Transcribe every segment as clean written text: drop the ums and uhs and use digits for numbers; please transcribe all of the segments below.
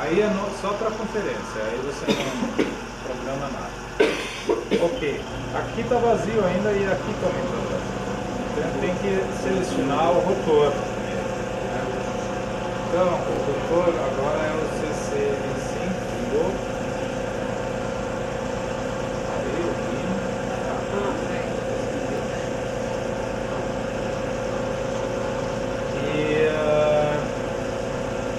Aí é só para conferência, aí você não programa nada. Ok, aqui está vazio ainda e aqui também está vazio. Então tem que selecionar o rotor primeiro, né? Então, o rotor agora é o CC25.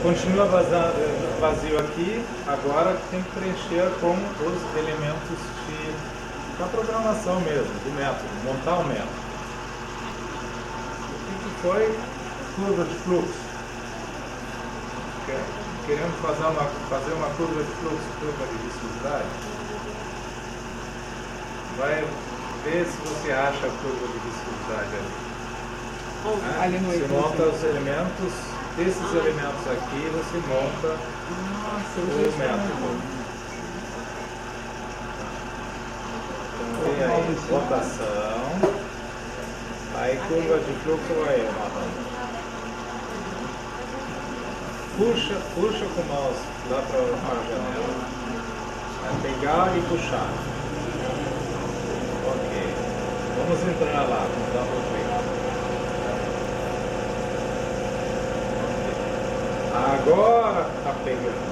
Continua vazio aqui, agora tem que preencher com os elementos da programação mesmo, do método, montar o método. O que foi? Curva de fluxo. Queremos fazer uma curva de fluxo, curva de viscosidade. Vai ver se você acha a curva de viscosidade ali. Ali no você monta os elementos. Desses elementos aqui você monta o método. Então tem aí rotação, aí curva de fluxo aí, marrom. Puxa com o mouse lá para a janela. Vai pegar e puxar. Ok. Vamos entrar lá, vamos dar um clique. Agora está pegando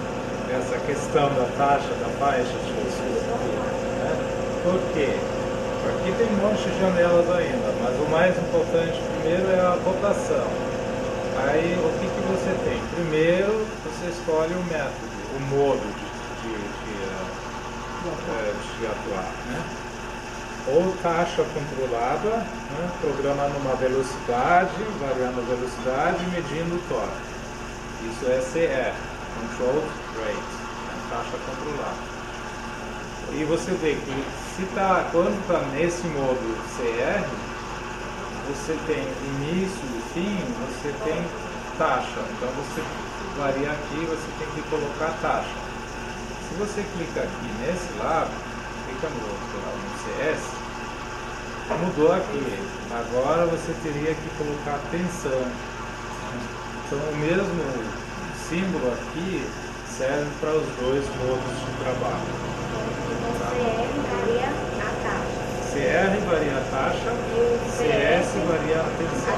essa questão da taxa da faixa de viscosidade, né? Por quê? Aqui tem um monte de janelas ainda, mas o mais importante primeiro é a rotação. Aí o que você tem? Primeiro você escolhe o método, o modo de atuar, né? Ou taxa controlada, né? Programando uma velocidade, variando a velocidade e medindo o torque. Isso é CR, Controlled Rate, taxa controlada. E você vê que quando está nesse modo CR, você tem início e fim, você tem taxa. Então você varia aqui, você tem que colocar taxa. Se você clica aqui nesse lado, clica no CS, mudou aqui. Agora você teria que colocar tensão. Então o mesmo símbolo aqui serve para os dois modos de trabalho. CR varia a taxa, CS varia a tensão.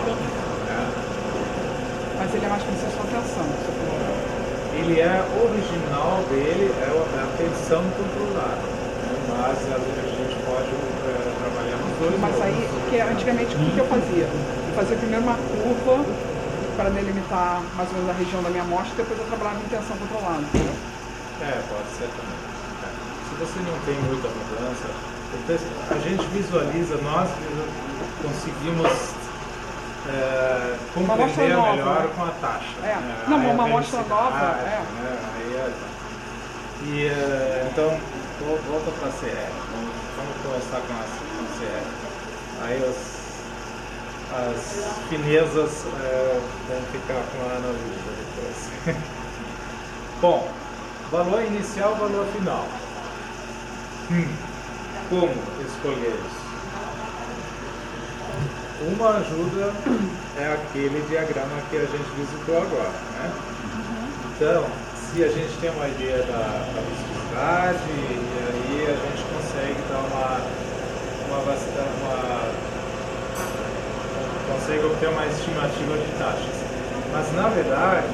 Mas ele é mais como se fosse uma tensão. Ele é original dele, é a tensão controlada. Mas a gente pode trabalhar nos dois Mas modos. aí, porque antigamente o que eu fazia? Eu fazia primeiro uma curva para delimitar mais ou menos a região da minha amostra, depois eu trabalhava em tensão controlada. Pode ser também. Se você não tem muita mudança, a gente visualiza, nós conseguimos compreender melhor, né? Com a taxa. Não, uma amostra nova. Então, volta para a CR. Vamos começar com a CR. Aí as finezas vão ficar com a Ana Luísa depois. Bom, valor inicial, valor final. Como escolher isso? Uma ajuda é aquele diagrama que a gente visitou agora, né? Então, se a gente tem uma ideia da viscosidade, e aí a gente consegue dar consegue obter uma estimativa de taxas. Mas, na verdade,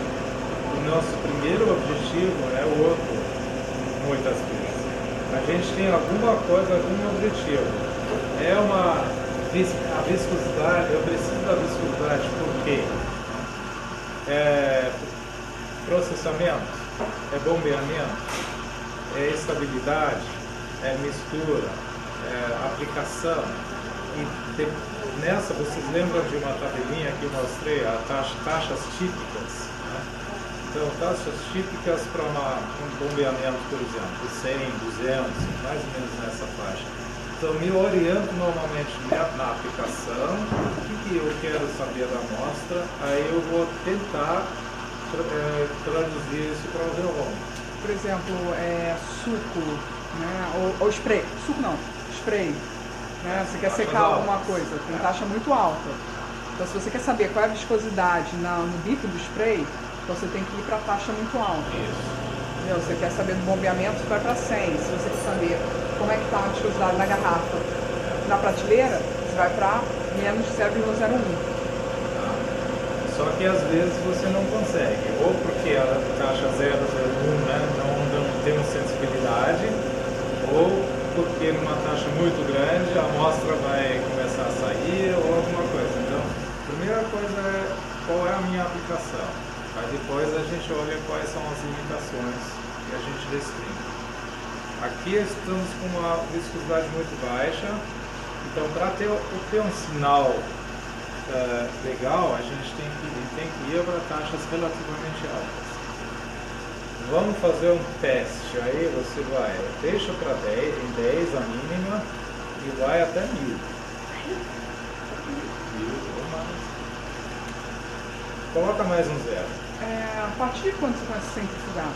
o nosso primeiro objetivo é o outro, muitas vezes. A gente tem alguma coisa, algum objetivo. A viscosidade, eu preciso da viscosidade porque é processamento, é bombeamento, é estabilidade, é mistura, é aplicação. E nessa, vocês lembram de uma tabelinha que eu mostrei, taxas típicas, né? Então, taxas típicas para um bombeamento, por exemplo, 100, 200, mais ou menos nessa faixa. Então, me oriento normalmente na aplicação, o que eu quero saber da amostra, aí eu vou tentar traduzir isso para o reolômetro. Por exemplo, suco, né? ou spray. Suco não, spray. Né? Você quer secar alguma coisa, tem taxa muito alta. Então, se você quer saber qual é a viscosidade no bico do spray, então você tem que ir para a taxa muito alta. Isso. Entendeu? Você quer saber do bombeamento, você vai para 100. Se você quer saber como é que está a viscosidade na garrafa, na prateleira, você vai para menos de 0,01. Só que às vezes você não consegue, ou porque a taxa 001, né, não tem sensibilidade, ou porque numa taxa muito grande a amostra vai começar a sair ou alguma coisa. Então, a primeira coisa é qual é a minha aplicação. Aí depois a gente olha quais são as limitações que a gente restringe. Aqui estamos com uma viscosidade muito baixa, então para ter um sinal legal, a gente tem que ir para taxas relativamente altas. Vamos fazer um teste. Aí você vai, deixa para 10, em 10 a mínima e vai até 1000. 1000 ou mais. Coloca mais um zero. A partir de quando você começa a centrifugar?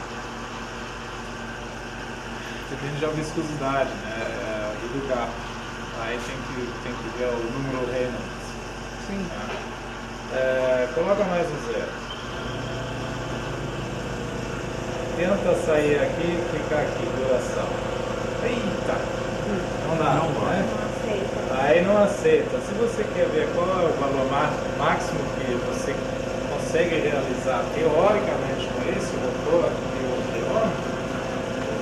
Depende da viscosidade, né? E do gato. Aí tem que ver o número Reynolds. Sim. Coloca mais um zero. Tenta sair aqui e clicar aqui, duração. Eita! Não dá, né? Aí não aceita. Se você quer ver qual é o valor máximo que você consegue realizar teoricamente com esse motor aqui, o quilômetro,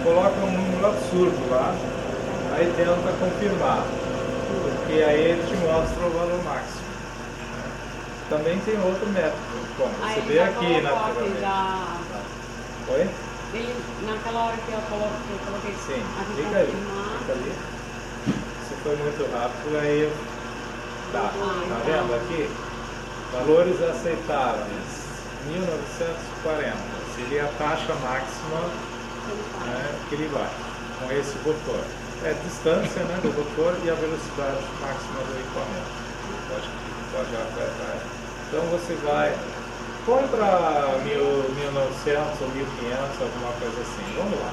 coloca um número absurdo lá, aí tenta confirmar, porque aí ele te mostra o valor máximo. Também tem outro método, como você vê aqui naturalmente. Oi? Ele, naquela hora que eu coloquei Sim, aqui clica aí. Clica ali. Se foi muito rápido, aí tá. Tá vendo aqui? Valores aceitáveis, 1940. Seria a taxa máxima, né, que ele vai, com esse rotor. É a distância, né, do rotor e a velocidade máxima do equipamento. Pode apertar. Então você vai, põe para 1900 ou 1500, alguma coisa assim. Vamos lá.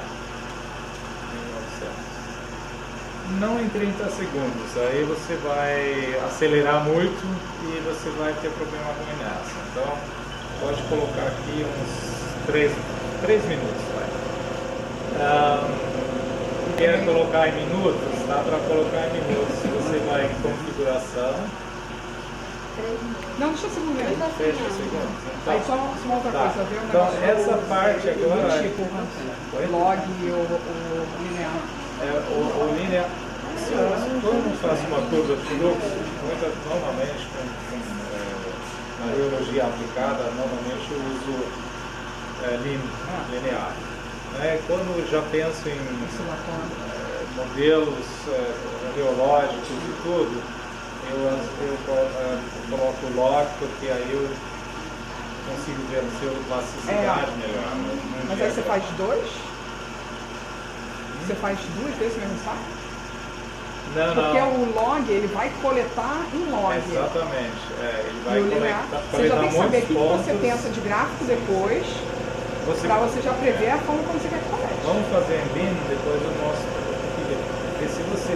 1900. Não em 30 segundos, aí você vai acelerar muito e você vai ter problema com a inércia. Então, pode colocar aqui uns 3 minutos. Quer colocar em minutos? Dá para colocar em minutos. Você vai em configuração. Não, deixa eu segundo. 30 segundos. Então, Aí só uma outra tá. coisa, viu? Então, essa parte agora. Tipo, Oi? log e o linear. O linear. Quando eu faço uma curva de fluxo, normalmente na biologia aplicada, normalmente eu uso linear. Quando eu já penso em modelos biológicos e tudo, eu coloco log, porque aí eu consigo ver a sua plasticidade melhor. Mas aí você faz dois? Você faz duas vezes mesmo, sabe? Não, porque o log, ele vai coletar em log. Exatamente. Ele vai linear, coletar você já tem que saber o que pontos. você pensa de gráfico depois, para você já prever a forma como você quer que colete. Vamos fazer em Lean, depois eu mostro. Porque se você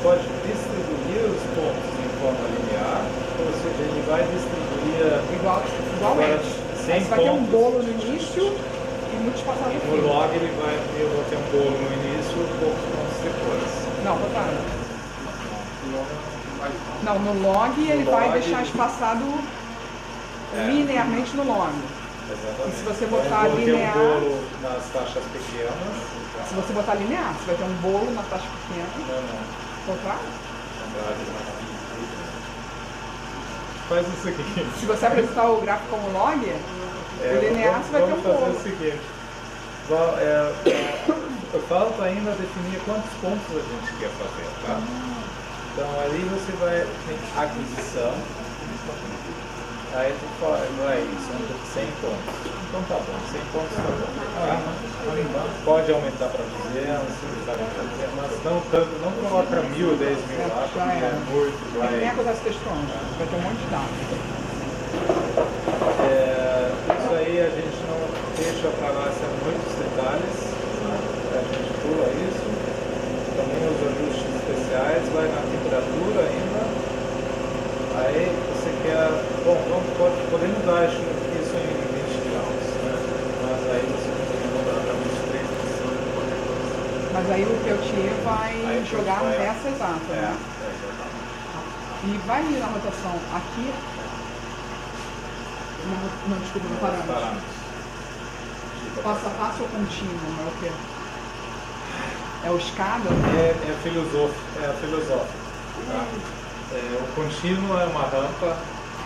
pode distribuir os pontos em forma linear, ou seja, ele vai distribuir igualmente. Aí você vai ter um bolo no início e muitos passados no fim. No log eu vou ter um bolo no início e poucos pontos depois. Não, contrário. Não, no log ele vai deixar espaçado linearmente no log. Exatamente. E se você botar eu vou linear. ter um bolo nas taxas pequenas. Se você botar linear, você vai ter um bolo na taxa pequena. Não. Contrário? Faz isso aqui. Se você apresentar o gráfico como log, o linear você vai ter um bolo. Vamos fazer o seguinte. Falta ainda definir quantos pontos a gente quer fazer, tá? Então ali você vai em aquisição, aí tu vai, são 100 pontos. Então tá bom, 100 pontos tá bom. Pode aumentar para 200, mas não tanto, não coloca 1000, 10.000 lá, porque é muito, vai... Nem acontece textões, vai ter um monte de dados. Isso aí a gente não deixa para lá muitos detalhes. A gente pula isso, também os ajustes especiais, vai na temperatura ainda, aí você quer, podemos dar isso em 20 graus, né? Mas aí você tem que mudar para 10 aí o Peltier vai Aí o jogar Peltier vai- nessa exata, né? exatamente. E vai na rotação aqui. Não, desculpa, no parâmetro. Parâmetros. Passo a passo ou contínuo? É o quê? É o escada? É filosófico. Tá? O contínuo é uma rampa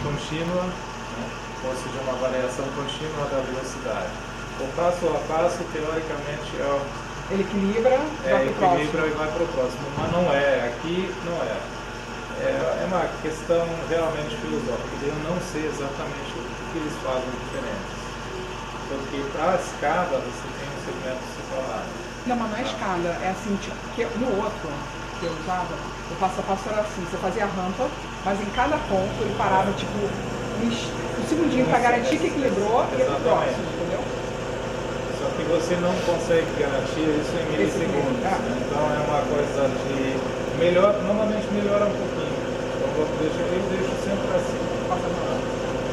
contínua, né? Ou seja, uma variação contínua da velocidade. O passo a passo, teoricamente, Ele equilibra, vai pro próximo. equilibra e vai para o próximo, mas não é, aqui não é. É uma questão realmente filosófica, eu não sei exatamente o que eles fazem diferentes. Porque para a escada você tem um segmento separado. Não, mas não é escada, é assim, tipo, que no outro que eu usava, o passo a passo era assim, você fazia a rampa, mas em cada ponto ele parava, tipo, um segundinho para garantir que equilibrou e ia pro próximo, entendeu? Só que você não consegue garantir isso em milissegundos, né? Então é uma coisa de normalmente melhora um pouquinho. Então eu deixo sempre assim.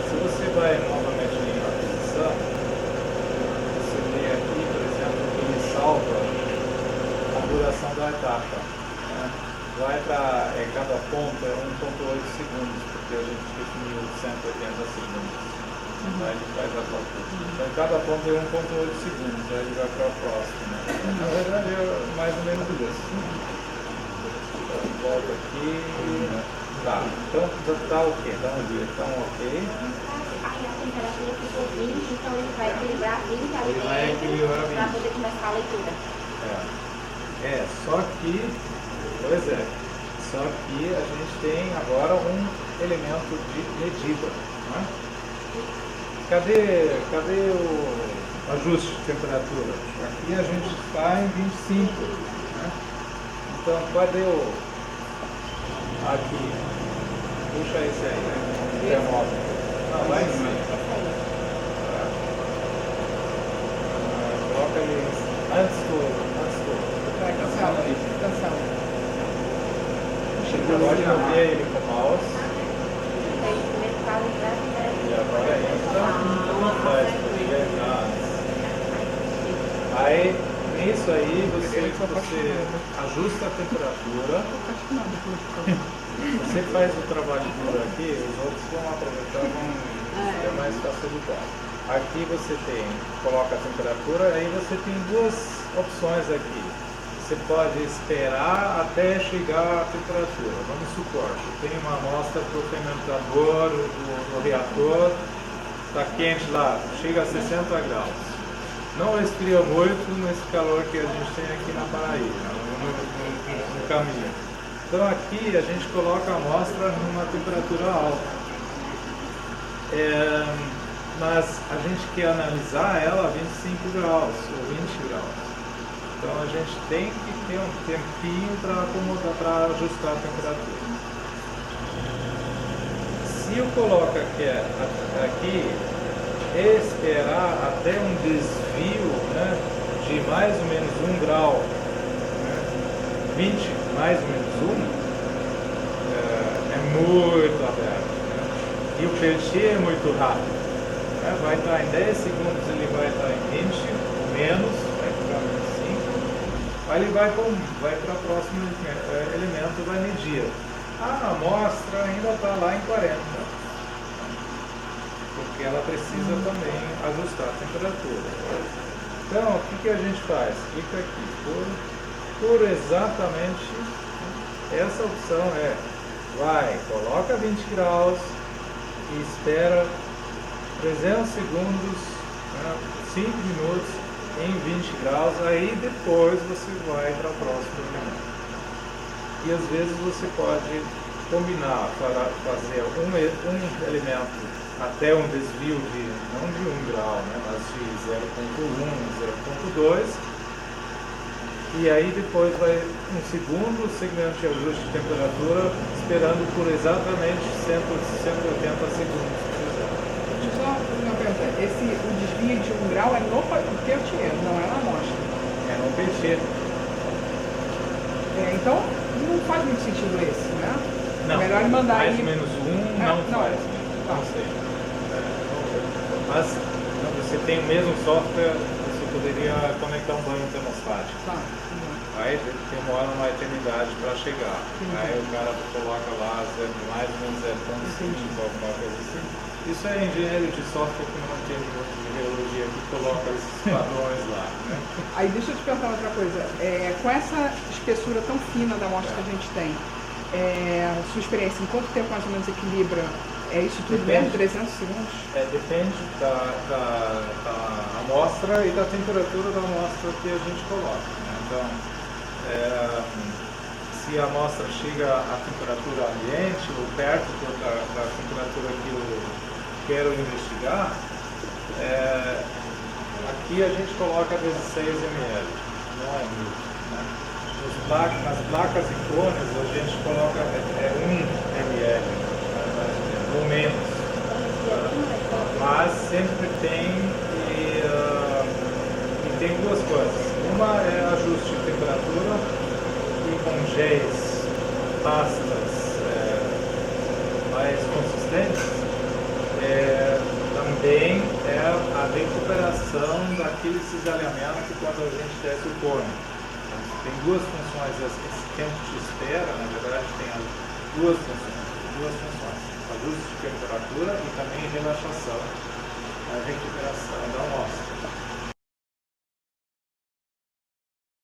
Se você vai novamente em aquisição, você vê aqui, por exemplo, que ele salva a duração da etapa. Né? Vai para cada ponto é 1,8 segundos, porque a gente definiu 180 segundos. Aí ele faz a calcula. Então cada ponto é 1,8 segundos, aí ele vai para o próximo. Né? Na verdade é mais ou menos isso. Então volta aqui. Tá. Então tá ok, tá um dia, tá um ok. Aí a temperatura ficou 20, então ele vai equilibrar 20 Ele vai equilibrar 20. para poder começar a leitura. Só que, pois é, só que a gente tem agora um elemento de medida. Né? Cadê o ajuste de temperatura? Aqui a gente está em 25. Né? Então, cadê o... Aqui. Puxa esse aí, né? O termômetro. Não, lá em cima. Coloca ele antes do... Vai, cancela. Pode mover ele com o mouse. Então, em primeiro caso, ele vai E agora entra. Aí, nisso aí, você ajusta a temperatura. Você faz o trabalho duro aqui, os outros vão aproveitar, vão ter mais facilidade. Aqui você coloca a temperatura, aí você tem duas opções aqui. Você pode esperar até chegar a temperatura. Vamos supor, você tem uma amostra para o fermentador do reator, está quente lá, chega a 60 graus. Não esfria muito nesse calor que a gente tem aqui na Paraíba, no caminho. Então aqui a gente coloca a amostra numa temperatura alta. Mas a gente quer analisar ela a 25 graus ou 20 graus. Então a gente tem que ter um tempinho para acomodar, para ajustar a temperatura. Se eu coloco aqui esperar até um desvio, né, de mais ou menos 1 grau, né, 20 mais ou menos 1, é muito aberto. Né? E o Peltier é muito rápido. Né? Vai estar em 10 segundos, ele vai estar em 20, ou menos, vai ficar em 5. Aí ele vai para o próximo elemento, vai medir. A amostra ainda está lá em 40. Porque ela precisa também ajustar a temperatura. Então, o que a gente faz? Clica aqui, por exatamente essa opção coloca 20 graus e espera 300 segundos, 5 minutos em 20 graus, aí depois você vai para o próximo elemento. E às vezes você pode combinar para fazer um elemento até um desvio não de 1 grau, né, mas de 0,1, 0,2, e aí depois vai um segundo segmento de ajuste de temperatura, esperando por exatamente 180 segundos, por exemplo. Deixa eu só fazer uma pergunta. O desvio de 1 grau é no Peltier, não é na amostra. É no Peltier. Então, não faz muito sentido esse, né? Não, é melhor ele mandar mais aí... ou menos 1 não faz. Tá. Não sei. Mas você tem o mesmo software, você poderia conectar um banho termostático. Tá. Aí demora uma eternidade para chegar. Aí o cara coloca lá mais ou menos 0,5, alguma coisa assim. Isso é engenheiro de software que não entende muito de geologia, que coloca esses padrões lá. Né? Aí deixa eu te perguntar outra coisa. Com essa espessura tão fina da amostra que a gente tem, sua experiência, em quanto tempo mais ou menos equilibra? É isso tudo mesmo? 300 segundos? Depende da amostra e da temperatura da amostra que a gente coloca. Né? Então, se a amostra chega à temperatura ambiente ou perto da temperatura que eu quero investigar, aqui a gente coloca 16 ml, não é muito. Né? Nas placas e cones a gente coloca 1 ml, ou menos. Mas sempre tem e tem duas coisas. Uma é ajuste de temperatura e com géis, pastas mais consistentes. Também é a recuperação daquele cisalhamento quando a gente desce o cone. Então, tem duas funções, esse tempo de espera, na verdade, tem as duas funções, ajuste de temperatura e também relaxação, a recuperação da amostra.